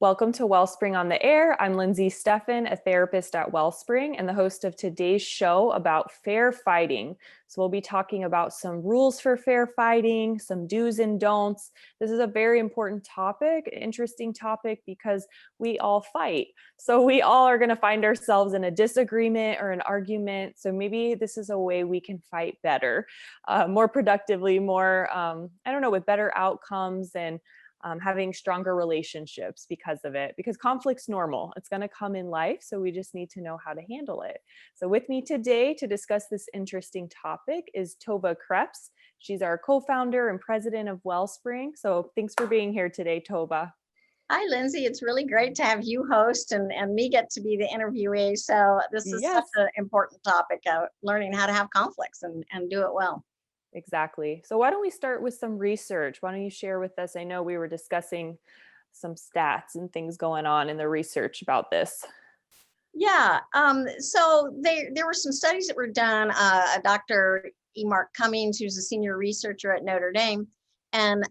Welcome to Wellspring on the Air. I'm Lindsey Steffen, a therapist at Wellspring and the host of today's show about fair fighting. So we'll be talking about some rules for fair fighting, some do's and don'ts. This is a very important topic, interesting topic, because we all fight. So we all are going to find ourselves in a disagreement or an argument. So maybe this is a way we can fight better, more productively, with better outcomes and having stronger relationships because of it, because conflict's normal. It's going to come in life. So we just need to know how to handle it. So with me today to discuss this interesting topic is Tova Kreps. She's our co-founder and president of Wellspring. So thanks for being here today, Tova. Hi, Lindsey. It's really great to have you host and me get to be the interviewee. So this is Yes. such an important topic, learning how to have conflicts and do it well. Exactly. So why don't we start with some research? Why don't you share with us? I know we were discussing some stats and things going on in the research about this. Yeah. So there were some studies that were done. Dr. E. Mark Cummings, who's a senior researcher at Notre Dame, and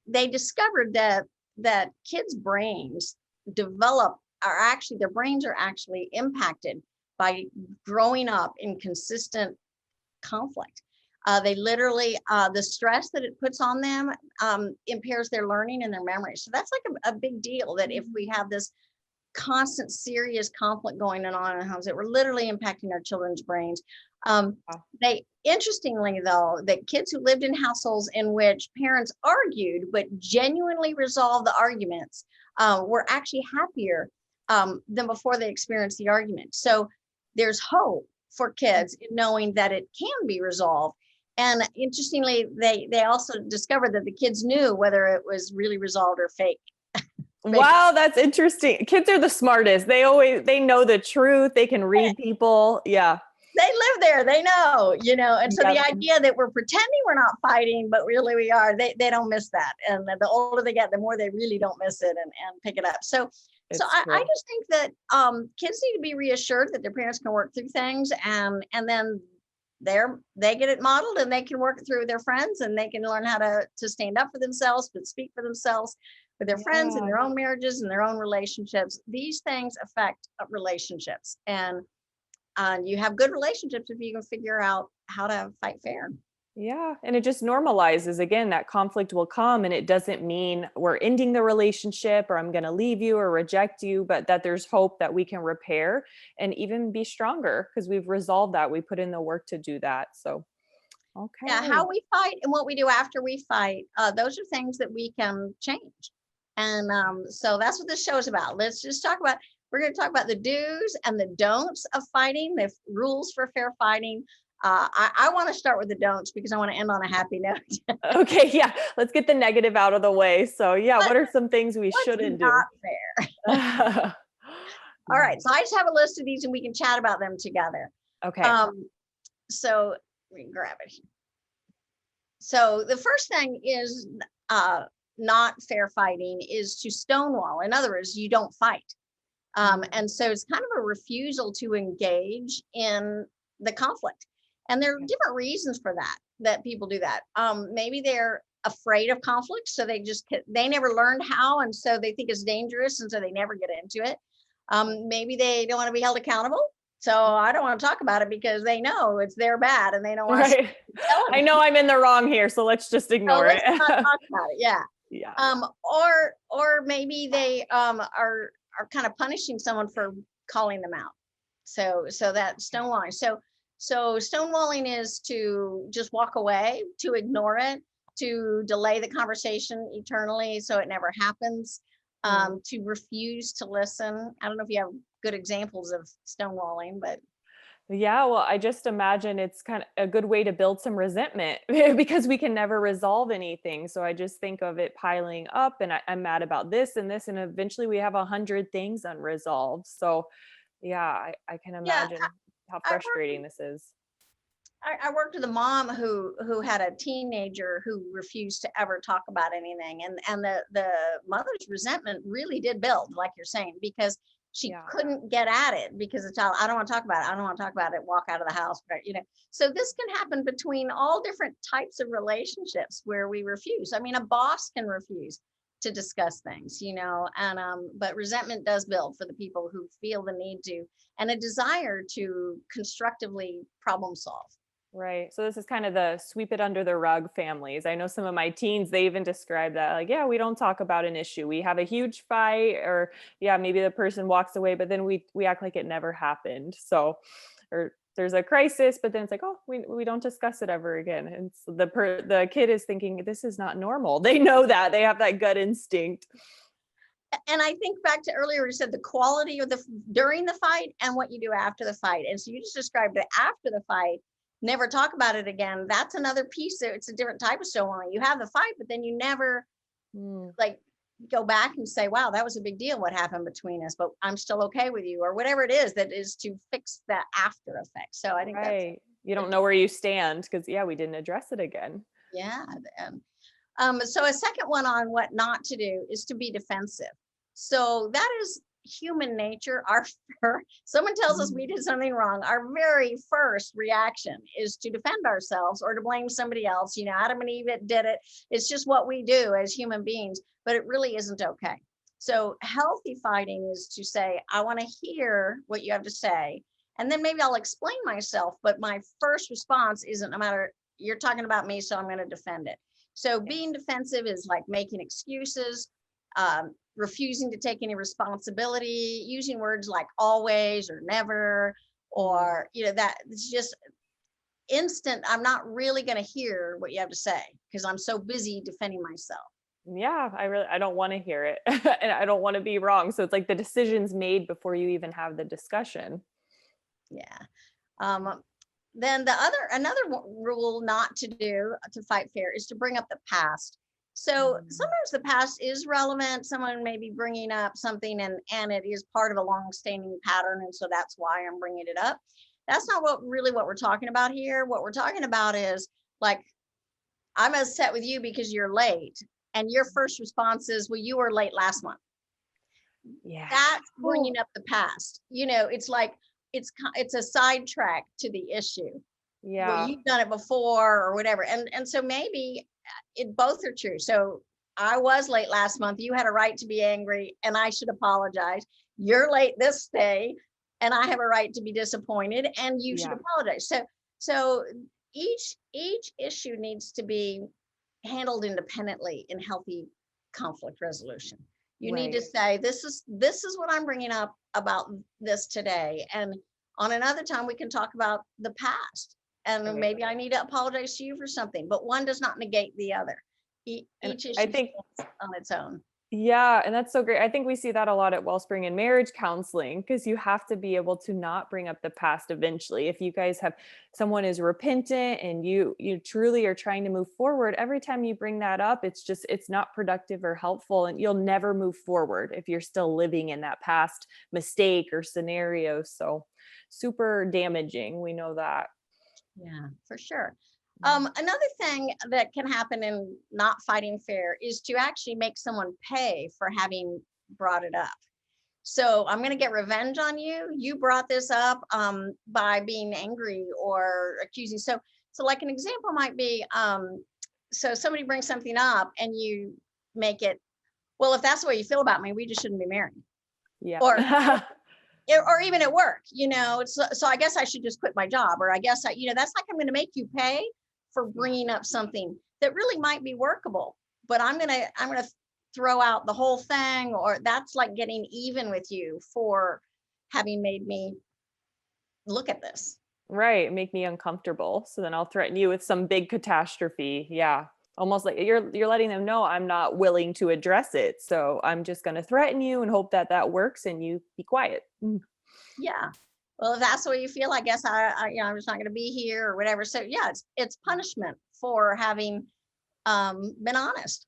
they discovered that kids' brains their brains are actually impacted by growing up in consistent conflict. They literally, the stress that it puts on them impairs their learning and their memory. So that's like a big deal, that if we have this constant serious conflict going on in homes, that we're literally impacting our children's brains. They, interestingly though, that kids who lived in households in which parents argued but genuinely resolved the arguments were actually happier than before they experienced the argument. So there's hope for kids in knowing that it can be resolved. And interestingly, they also discovered that the kids knew whether it was really resolved or fake. Wow, that's interesting. Kids are the smartest. They know the truth. They can read people. Yeah. They live there, they know, and so the idea that we're pretending we're not fighting, but really we are, they don't miss that. And the older they get, the more they really don't miss it and pick it up. So I just think that kids need to be reassured that their parents can work through things, and then they get it modeled, and they can work through their friends, and they can learn how to stand up for themselves, but speak for themselves with their friends and their own marriages and their own relationships. These things affect relationships, and you have good relationships if you can figure out how to fight fair. Yeah. And it just normalizes, again, that conflict will come, and it doesn't mean we're ending the relationship or I'm going to leave you or reject you, but that there's hope that we can repair and even be stronger because we've resolved that. We put in the work to do that. So, okay. Yeah, how we fight and what we do after we fight, those are things that we can change. And so that's what this show is about. We're going to talk about the do's and the don'ts of fighting, the rules for fair fighting. I want to start with the don'ts because I want to end on a happy note. Okay, yeah. Let's get the negative out of the way. So yeah, what are some things we shouldn't do? Not fair. All right, so I just have a list of these and we can chat about them together. Okay. So let me grab it here. So the first thing is not fair fighting is to stonewall. In other words, you don't fight. And so it's kind of a refusal to engage in the conflict. And there are different reasons for that people do that. Maybe they're afraid of conflict, so they never learned how, and so they think it's dangerous, and so they never get into it. Maybe they don't want to be held accountable, so I don't want to talk about it because they know it's their bad, and they don't want to. I know I'm in the wrong here, so let's just ignore it. Let's not talk about it. Yeah. Yeah. Or maybe they are kind of punishing someone for calling them out. So that's stonewalling. So stonewalling is to just walk away, to ignore it, to delay the conversation eternally so it never happens, to refuse to listen. I don't know if you have good examples of stonewalling, but. Yeah, well, I just imagine it's kind of a good way to build some resentment because we can never resolve anything. So I just think of it piling up, and I'm mad about this and this, and eventually we have 100 things unresolved. So yeah, I can imagine how frustrating this is. I worked with a mom who had a teenager who refused to ever talk about anything, and the mother's resentment really did build, like you're saying, because she couldn't get at it because the child, I don't want to talk about it. I don't want to talk about it. Walk out of the house. So this can happen between all different types of relationships where we refuse. I mean, a boss can refuse. to discuss things, and but resentment does build for the people who feel the need to, and a desire to constructively problem solve. Right. So this is kind of the sweep it under the rug families. I know some of my teens, they even describe that like, yeah, we don't talk about an issue. We have a huge fight, or yeah, maybe the person walks away, but then we act like it never happened. So, or there's a crisis, but then it's like, oh, we don't discuss it ever again. And so the kid is thinking this is not normal. They know that. They have that gut instinct. And I think back to earlier, you said the quality of the during the fight and what you do after the fight. And so you just described it after the fight, never talk about it again. That's another piece. It's a different type of stonewalling. You have the fight, but then you never like go back and say, wow, that was a big deal what happened between us, but I'm still okay with you, or whatever it is that is to fix that after effect. So I think right. You don't know where you stand because yeah, we didn't address it again. yeah. So a second one on what not to do is to be defensive. So that is human nature. Someone tells us we did something wrong, our very first reaction is to defend ourselves or to blame somebody else. Adam and Eve did it. It's just what we do as human beings, but it really isn't okay. So healthy fighting is to say, I want to hear what you have to say, and then maybe I'll explain myself, but my first response isn't, no matter, you're talking about me, so I'm going to defend it. So being defensive is like making excuses, refusing to take any responsibility, using words like always or never, or that it's just instant. I'm not really going to hear what you have to say because I'm so busy defending myself. Yeah, I don't want to hear it. And I don't want to be wrong. So it's like the decision's made before you even have the discussion. Yeah. Then another rule not to do to fight fair is to bring up the past. So sometimes the past is relevant. Someone may be bringing up something and it is part of a long-standing pattern. And so that's why I'm bringing it up. That's not what we're talking about here. What we're talking about is like, I'm upset with you because you're late. And your first response is, well, you were late last month. Yeah. That's bringing up the past. It's like, it's a sidetrack to the issue. Yeah. Well, you've done it before or whatever. And so maybe both are true. So I was late last month. You had a right to be angry and I should apologize. You're late this day and I have a right to be disappointed and you should apologize. So each issue needs to be handled independently in healthy conflict resolution. You need to say, this is what I'm bringing up about this today. And on another time, we can talk about the past. And maybe I need to apologize to you for something, but one does not negate the other. Each issue stands on its own. Yeah. And that's so great. I think we see that a lot at Wellspring and marriage counseling, because you have to be able to not bring up the past eventually. If you guys have someone is repentant and you truly are trying to move forward, every time you bring that up, it's not productive or helpful, and you'll never move forward if you're still living in that past mistake or scenario. So super damaging. We know that. Yeah, for sure. Another thing that can happen in not fighting fair is to actually make someone pay for having brought it up. So I'm going to get revenge on you. You brought this up by being angry or accusing. So like an example might be, so somebody brings something up and you make it, well, if that's the way you feel about me, we just shouldn't be married. Yeah. Or even at work, so I guess I should just quit my job, or I guess that's like, I'm going to make you pay for bringing up something that really might be workable, but I'm going to throw out the whole thing, or that's like getting even with you for having made me look at this. Right. Make me uncomfortable. So then I'll threaten you with some big catastrophe. Yeah. Almost like you're letting them know I'm not willing to address it. So I'm just going to threaten you and hope that works and you be quiet. Yeah. Well, if that's the way you feel, I guess I'm just not going to be here or whatever. So yeah, it's punishment for having been honest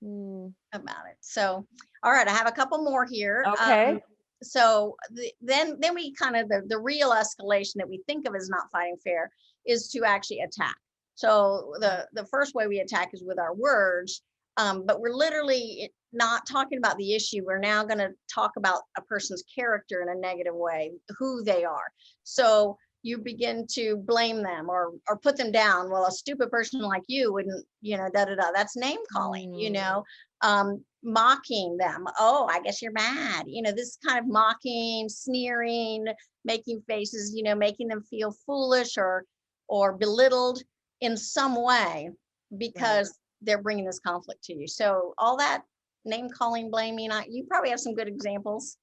about it. So, all right, I have a couple more here. Okay. So then we kind of, the real escalation that we think of as not fighting fair is to actually attack. So the first way we attack is with our words, but we're literally not talking about the issue. We're now going to talk about a person's character in a negative way, who they are. So you begin to blame them or put them down. Well, a stupid person like you wouldn't, That's name calling, mocking them. Oh, I guess you're mad. This kind of mocking, sneering, making faces, making them feel foolish or belittled in some way because they're bringing this conflict to you. So all that name calling, blaming, you probably have some good examples.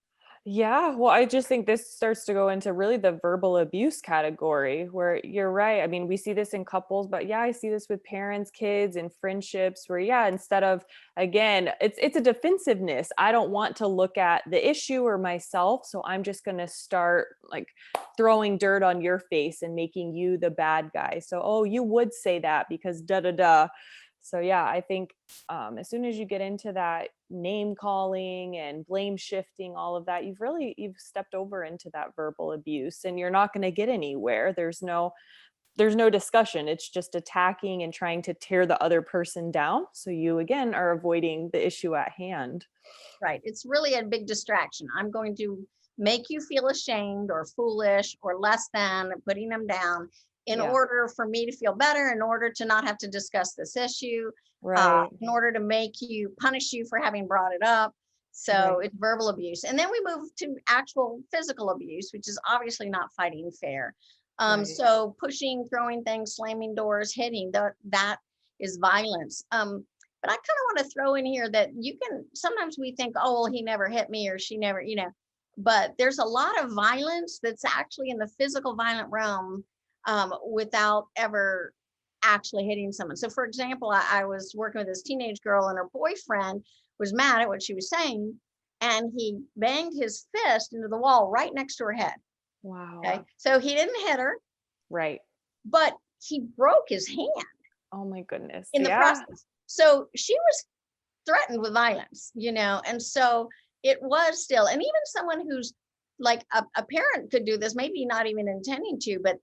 Yeah, well, I just think this starts to go into really the verbal abuse category where you're right. I mean, we see this in couples, but yeah, I see this with parents, kids, and friendships where, yeah, instead of, again, it's a defensiveness. I don't want to look at the issue or myself, so I'm just going to start like throwing dirt on your face and making you the bad guy. So, oh, you would say that because da da da. So yeah, I think as soon as you get into that name calling and blame shifting, all of that, you've stepped over into that verbal abuse, and you're not going to get anywhere. There's no discussion. It's just attacking and trying to tear the other person down. So you again are avoiding the issue at hand. Right. It's really a big distraction. I'm going to make you feel ashamed or foolish or less than, putting them down in order for me to feel better, in order to not have to discuss this issue, in order to punish you for having brought it up. So it's verbal abuse. And then we move to actual physical abuse, which is obviously not fighting fair. So pushing, throwing things, slamming doors, hitting, that is violence. But I kind of want to throw in here that sometimes we think, oh, well, he never hit me or she never, but there's a lot of violence that's actually in the physical violent realm without ever actually hitting someone. So for example, I was working with this teenage girl and her boyfriend was mad at what she was saying, and he banged his fist into the wall right next to her head. Wow. Okay. So he didn't hit her. Right. But he broke his hand. Oh my goodness. In the process. So she was threatened with violence, and so it was still, and even someone who's like a parent could do this, maybe not even intending to, but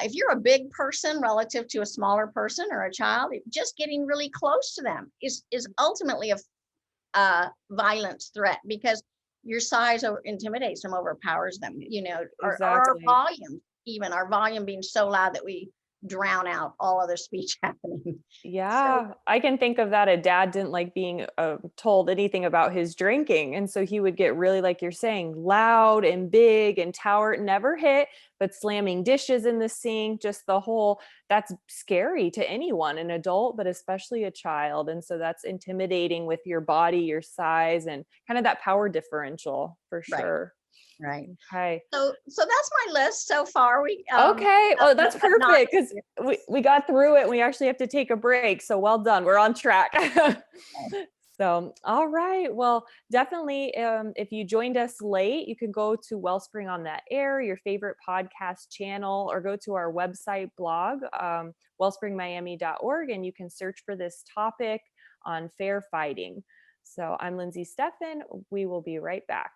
if you're a big person relative to a smaller person or a child, just getting really close to them is ultimately a violence threat, because your size intimidates them, overpowers them, our volume being so loud that we drown out all other speech happening. Yeah, so, I can think of that. A dad didn't like being told anything about his drinking. And so he would get really, like you're saying, loud and big and tower, never hit, but slamming dishes in the sink, just that's scary to anyone, an adult, but especially a child. And so that's intimidating with your body, your size, and kind of that power differential for sure. Right. Okay. So that's my list so far. Okay. Well, that's perfect because we got through it and we actually have to take a break. So well done. We're on track. So, all right. Well, definitely. If you joined us late, you can go to Wellspring on the Air, your favorite podcast channel, or go to our website blog, wellspringmiami.org, and you can search for this topic on fair fighting. So I'm Lindsey Steffen. We will be right back.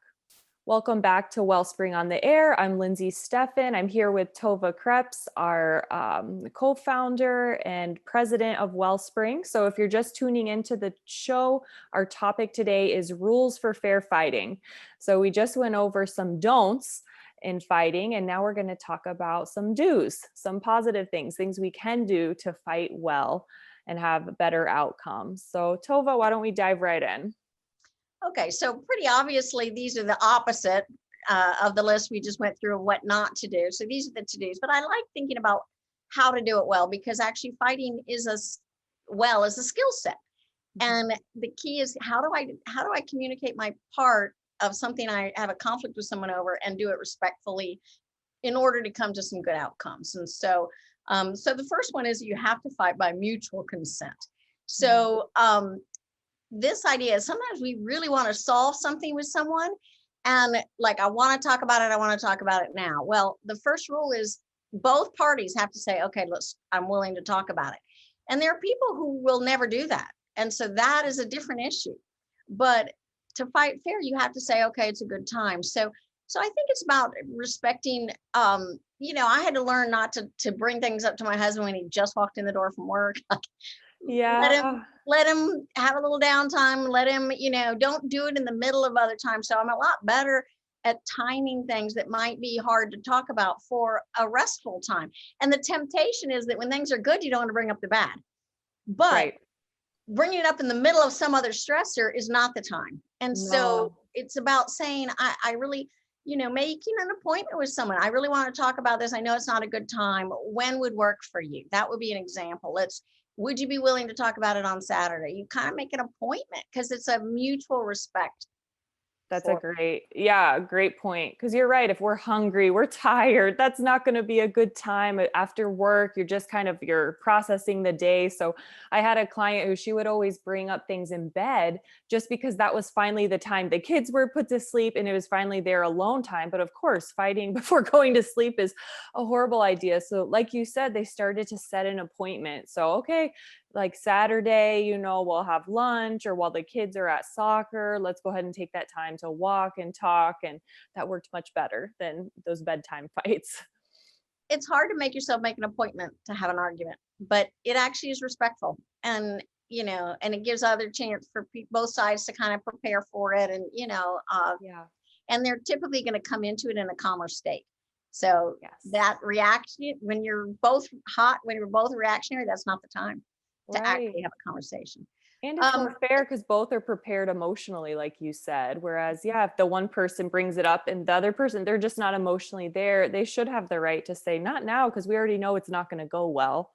Welcome back to Wellspring on the Air. I'm Lindsey Steffen. I'm here with Tova Kreps, our co-founder and president of Wellspring. So if you're just tuning into the show, our topic today is rules for fair fighting. So we just went over some don'ts in fighting, and now we're going to talk about some do's, some positive things we can do to fight well and have better outcomes. So Tova, why don't we dive right in? Okay, so pretty obviously, these are the opposite of the list we just went through of what not to do. So these are the to-dos, but I like thinking about how to do it well, because actually fighting is a skill set. And the key is how do I communicate my part of something I have a conflict with someone over and do it respectfully in order to come to some good outcomes. And so the first one is you have to fight by mutual consent. So this idea is sometimes we really want to solve something with someone, and like, I want to talk about it now. Well, the first rule is both parties have to say, okay, I'm willing to talk about it. And there are people who will never do that. And so that is a different issue. But to fight fair, you have to say, okay, it's a good time. So I think it's about respecting, I had to learn not to bring things up to my husband when he just walked in the door from work. Yeah. Let him have a little downtime. Let him, don't do it in the middle of other times. So I'm a lot better at timing things that might be hard to talk about for a restful time. And the temptation is that when things are good, you don't want to bring up the bad. But bringing it up in the middle of some other stressor is not the time. And so No. it's about saying, I really, making an appointment with someone. I really want to talk about this. I know it's not a good time. When would work for you? That would be an example. Would you be willing to talk about it on Saturday? You kind of make an appointment because it's a mutual respect. That's a great point. Because you're right. If we're hungry, we're tired, that's not going to be a good time after work. You're processing the day. So I had a client who she would always bring up things in bed just because that was finally the time the kids were put to sleep and it was finally their alone time. But of course, fighting before going to sleep is a horrible idea. So like you said, they started to set an appointment. So, okay, like Saturday, we'll have lunch, or while the kids are at soccer, let's go ahead and take that time to walk and talk. And that worked much better than those bedtime fights. It's hard to make yourself make an appointment to have an argument, but it actually is respectful. And, and it gives other chance for both sides to kind of prepare for it. And, Yeah. and they're typically going to come into it in a calmer state. So Yes. that reaction, when you're both hot, when you're both reactionary, that's not the time to actually Right. have a conversation. And it's more fair because both are prepared emotionally, like you said. Whereas, yeah, if the one person brings it up and the other person, they're just not emotionally there, they should have the right to say, not now, because we already know it's not going to go well.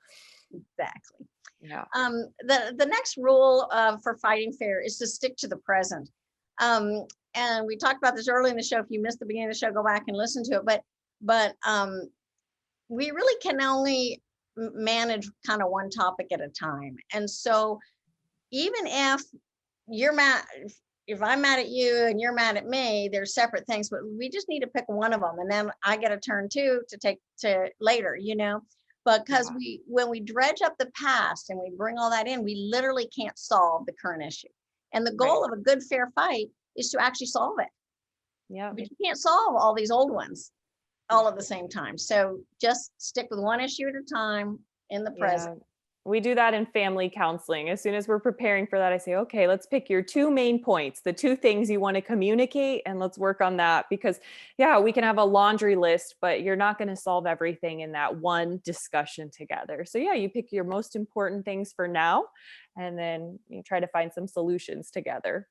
Exactly. Yeah. The next rule for fighting fair is to stick to the present. And we talked about this early in the show. If you missed the beginning of the show, go back and listen to it. But we really can only manage kind of one topic at a time. And so even if you're mad, if I'm mad at you and you're mad at me, they're separate things, but we just need to pick one of them. And then I get a turn too to take to later, because when we dredge up the past and we bring all that in, we literally can't solve the current issue. And the goal of a good fair fight is to actually solve it. Yeah. But you can't solve all these old ones all at the same time. So just stick with one issue at a time in the present. Yeah. We do that in family counseling. As soon as we're preparing for that, I say, okay, let's pick your two main points, the two things you want to communicate, and let's work on that. Because, yeah, we can have a laundry list, but you're not going to solve everything in that one discussion together. So, yeah, you pick your most important things for now, and then you try to find some solutions together.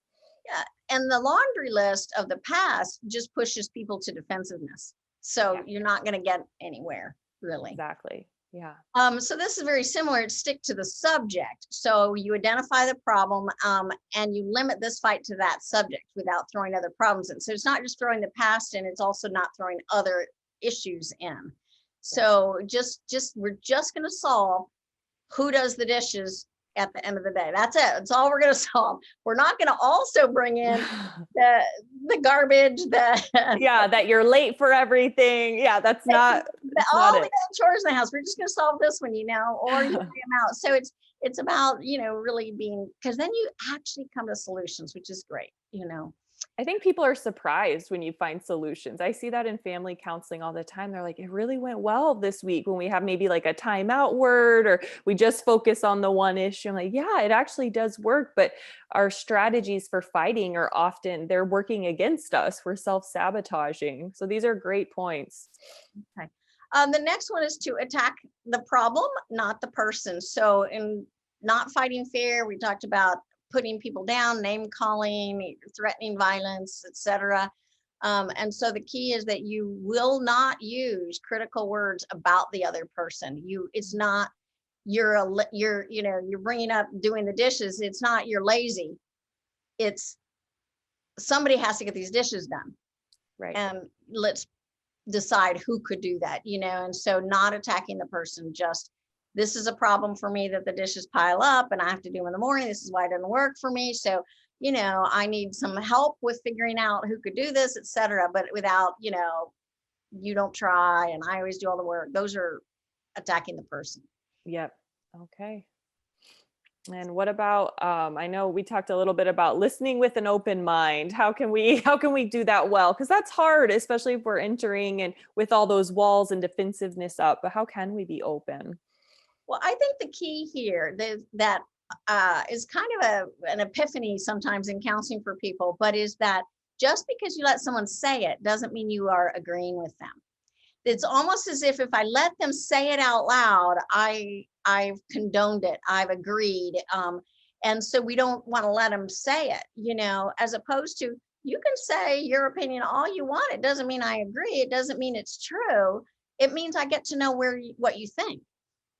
Yeah. And the laundry list of the past just pushes people to defensiveness. So you're not going to get anywhere, really. Exactly. Yeah. So this is very similar. Stick to the subject. So you identify the problem and you limit this fight to that subject without throwing other problems in. So it's not just throwing the past in, it's also not throwing other issues in. So we're just going to solve who does the dishes at the end of the day. That's it. That's all we're going to solve. We're not going to also bring in the garbage, that you're late for everything. Yeah, that's not all not the chores in the house. We're just going to solve this one, or you them out. So it's about, really being, because then you actually come to solutions, which is great, I think people are surprised when you find solutions. I see that in family counseling all the time. They're like, it really went well this week when we have maybe like a timeout word, or we just focus on the one issue. I'm like, yeah, it actually does work. But our strategies for fighting are often, they're working against us. We're self-sabotaging. So these are great points. Okay. The next one is to attack the problem, not the person. So in not fighting fair, we talked about putting people down, name calling, threatening violence, etc. And so the key is that you will not use critical words about the other person. It's not you're bringing up doing the dishes. It's not you're lazy. It's somebody has to get these dishes done. Right. And let's decide who could do that, and so not attacking the person, just this is a problem for me that the dishes pile up and I have to do them in the morning. This is why it doesn't work for me. So, I need some help with figuring out who could do this, etc. But without, you don't try and I always do all the work. Those are attacking the person. Yep. Okay. And what about, I know we talked a little bit about listening with an open mind. How can we do that well? Because that's hard, especially if we're entering and with all those walls and defensiveness up, but how can we be open? Well, I think the key here that is kind of an epiphany sometimes in counseling for people, but is that just because you let someone say it doesn't mean you are agreeing with them. It's almost as if I let them say it out loud, I've condoned it, I've agreed. And so we don't want to let them say it, as opposed to, you can say your opinion all you want. It doesn't mean I agree. It doesn't mean it's true. It means I get to know what you think.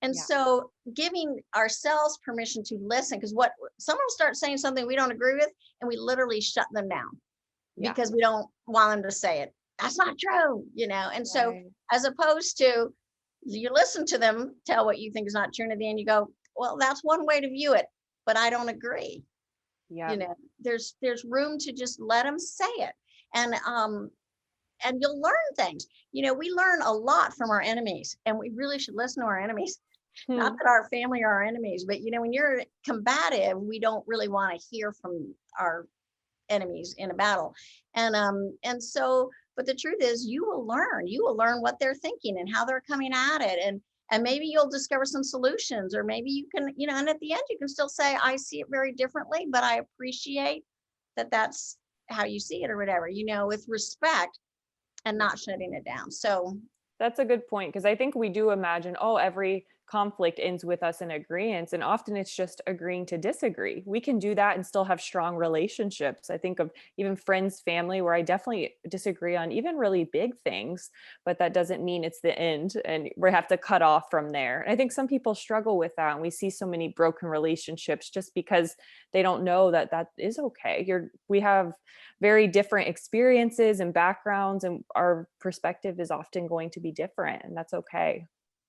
And Yeah. so giving ourselves permission to listen, because what someone will start saying something we don't agree with, and we literally shut them down Yeah. because we don't want them to say it. That's not true, And so Right. as opposed to, you listen to them tell what you think is not true, and at the end you go, well, that's one way to view it, but I don't agree. Yeah. There's room to just let them say it. And you'll learn things. We learn a lot from our enemies, and we really should listen to our enemies. Not that our family are our enemies, but when you're combative, we don't really want to hear from our enemies in a battle. And so, but the truth is, you will learn what they're thinking and how they're coming at it. And maybe you'll discover some solutions, or maybe you can, and at the end you can still say, I see it very differently, but I appreciate that that's how you see it, or whatever, with respect and not shutting it down. So That's a good point, because I think we do imagine, oh, every conflict ends with us in agreement, and often it's just agreeing to disagree. We can do that and still have strong relationships. I think of even friends, family, where I definitely disagree on even really big things, but that doesn't mean it's the end and we have to cut off from there. And I think some people struggle with that, and we see so many broken relationships just because they don't know that that is okay. We have very different experiences and backgrounds, and our perspective is often going to be different, and that's okay.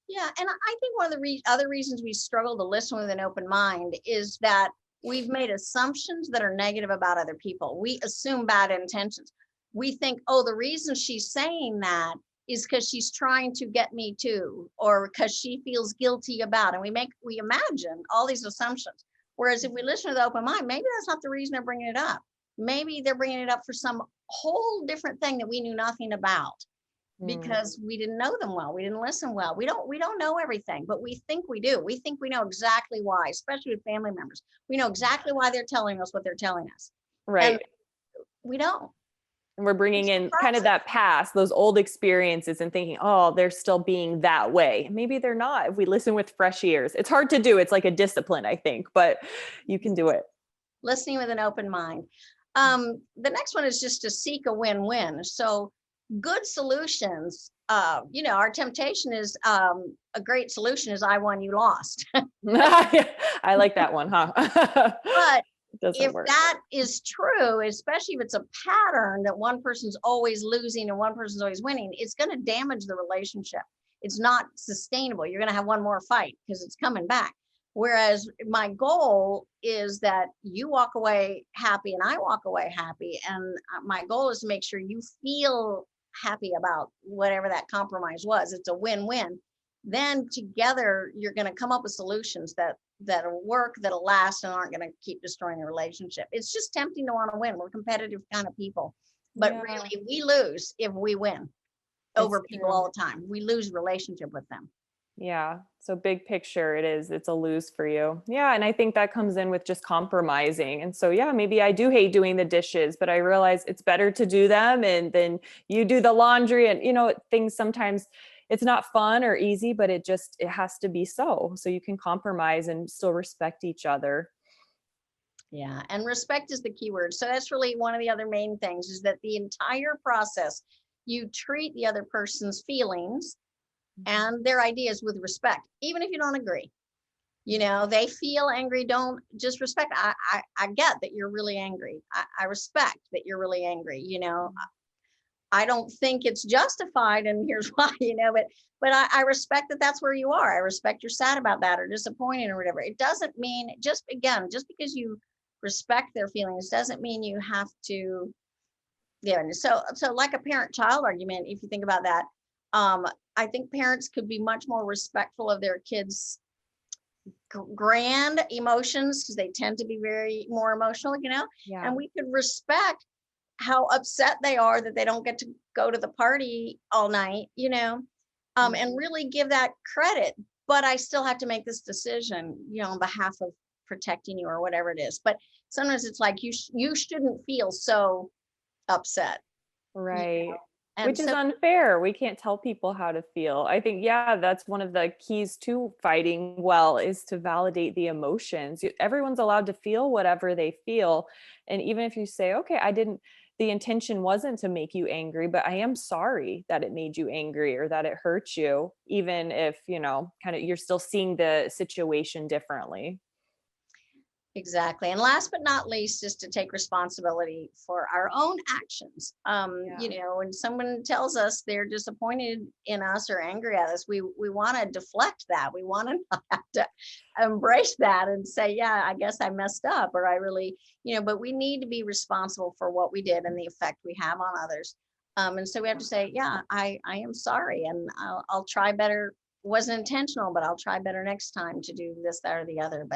yeah, and I think one of the other reasons we struggle to listen with an open mind is that we've made assumptions that are negative about other people. We assume bad intentions. We think, oh, the reason she's saying that is because she's trying to get me too, or because she feels guilty about it. And we imagine all these assumptions. Whereas if we listen with open mind, maybe that's not the reason they're bringing it up. Maybe they're bringing it up for some whole different thing that we knew nothing about, Mm, because we didn't know them well. We didn't listen well. We don't know everything, but we think we do. We think we know exactly why, especially with family members. We know exactly why they're telling us what they're telling us. And right. we don't. And we're We bringing in kind of surprise that past, those old experiences, and thinking, oh, they're still being that way. Maybe they're not. If we listen with fresh ears, it's hard to do. It's like a discipline, I think, but you can do it. listening with an open mind. The next one is just to seek a win-win. So good solutions, our temptation is, a great solution is I won, you lost. I like that one, huh? But It doesn't if work. that is true, especially if it's a pattern that one person's always losing and one person's always winning, it's going to damage the relationship. It's not sustainable. You're going to have one more fight because it's coming back. Whereas my goal is that you walk away happy and I walk away happy. And my goal is to make sure you feel happy about whatever that compromise was. It's a win-win. Then together, you're going to come up with solutions that'll work, that'll last, and aren't going to keep destroying the relationship. It's just tempting to want to win. We're competitive kind of people, but Yeah, really we lose if we win it's over people true. all the time. We lose relationship with them. Yeah. So big picture, it's a lose for you. Yeah. And I think that comes in with just compromising. And so, yeah, maybe I do hate doing the dishes, but I realize it's better to do them. And then you do the laundry, and, things sometimes it's not fun or easy, but it has to be so you can compromise and still respect each other. Yeah, and respect is the key word. So that's really one of the other main things, is that the entire process, you treat the other person's feelings and their ideas with respect, even if you don't agree. They feel angry, don't just respect. I get that you're really angry. I respect that you're really angry. I don't think it's justified, and here's why, but I respect that that's where you are. I respect you're sad about that or disappointed or whatever. It doesn't mean, just because you respect their feelings doesn't mean you have to. Yeah. So like a parent-child argument, if you think about that, I think parents could be much more respectful of their kids' grand emotions, because they tend to be very more emotional, Yeah. and we could respect how upset they are that they don't get to go to the party all night, and really give that credit. But I still have to make this decision, on behalf of protecting you or whatever it is. But sometimes it's like you shouldn't feel so upset. Right. And Which is so, unfair. We can't tell people how to feel. I think, yeah, that's one of the keys to fighting well is to validate the emotions. Everyone's allowed to feel whatever they feel. And even if you say, okay, the intention wasn't to make you angry, but I am sorry that it made you angry or that it hurt you, even if, kind of you're still seeing the situation differently. exactly. And last but not least is to take responsibility for our own actions. Yeah. When someone tells us they're disappointed in us or angry at us, we want to deflect that. We want to not have to embrace that and say, yeah, I guess I messed up, or I really, but we need to be responsible for what we did and the effect we have on others. And so we have to say, yeah, I am sorry, and I'll try better. Wasn't intentional, but I'll try better next time to do this, that, or the other.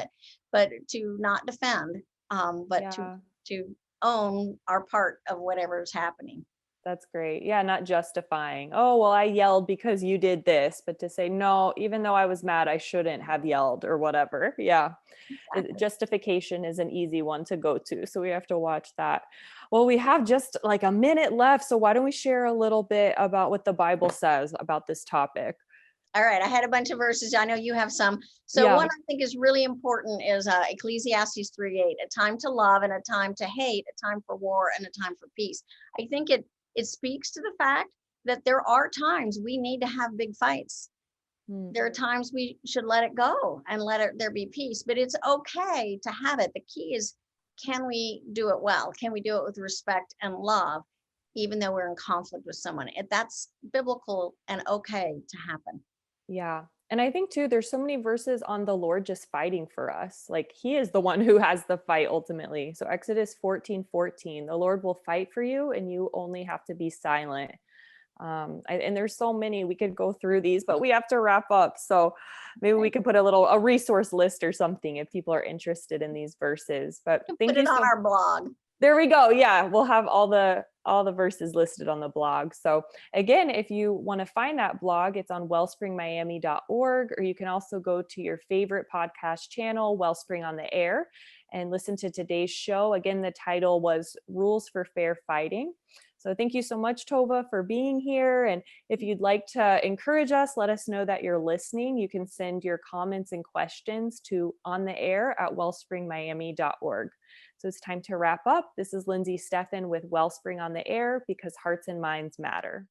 But to not defend, but to Yeah. to own our part of whatever is happening. That's great. Yeah, not justifying. Oh, well, I yelled because you did this, but to say, no, even though I was mad, I shouldn't have yelled or whatever. Yeah. Exactly. Justification is an easy one to go to. So we have to watch that. Well, we have just like a minute left. So why don't we share a little bit about what the Bible says about this topic? All right, I had a bunch of verses. I know you have some. So Yeah. one I think is really important is Ecclesiastes 3:8, a time to love and a time to hate, a time for war and a time for peace. I think it speaks to the fact that there are times we need to have big fights. Hmm. There are times we should let it go and there be peace, but it's okay to have it. The key is, can we do it well? Can we do it with respect and love, even though we're in conflict with someone? That's biblical and okay to happen. Yeah. And I think too, there's so many verses on the Lord just fighting for us. Like he is the one who has the fight ultimately. So Exodus 14:14, the Lord will fight for you and you only have to be silent. And there's so many, we could go through these, but we have to wrap up. So maybe we could put a resource list or something if people are interested in these verses. But thank Put you it on so. our blog. There we go. Yeah, we'll have all the verses listed on the blog. So again, if you want to find that blog, it's on wellspringmiami.org, or you can also go to your favorite podcast channel, Wellspring on the Air, and listen to today's show. Again, the title was Rules for Fair Fighting. So thank you so much, Tova, for being here. And if you'd like to encourage us, let us know that you're listening. You can send your comments and questions to onair@wellspringmiami.org. So it's time to wrap up. This is Lindsey Steffen with Wellspring on the Air, because hearts and minds matter.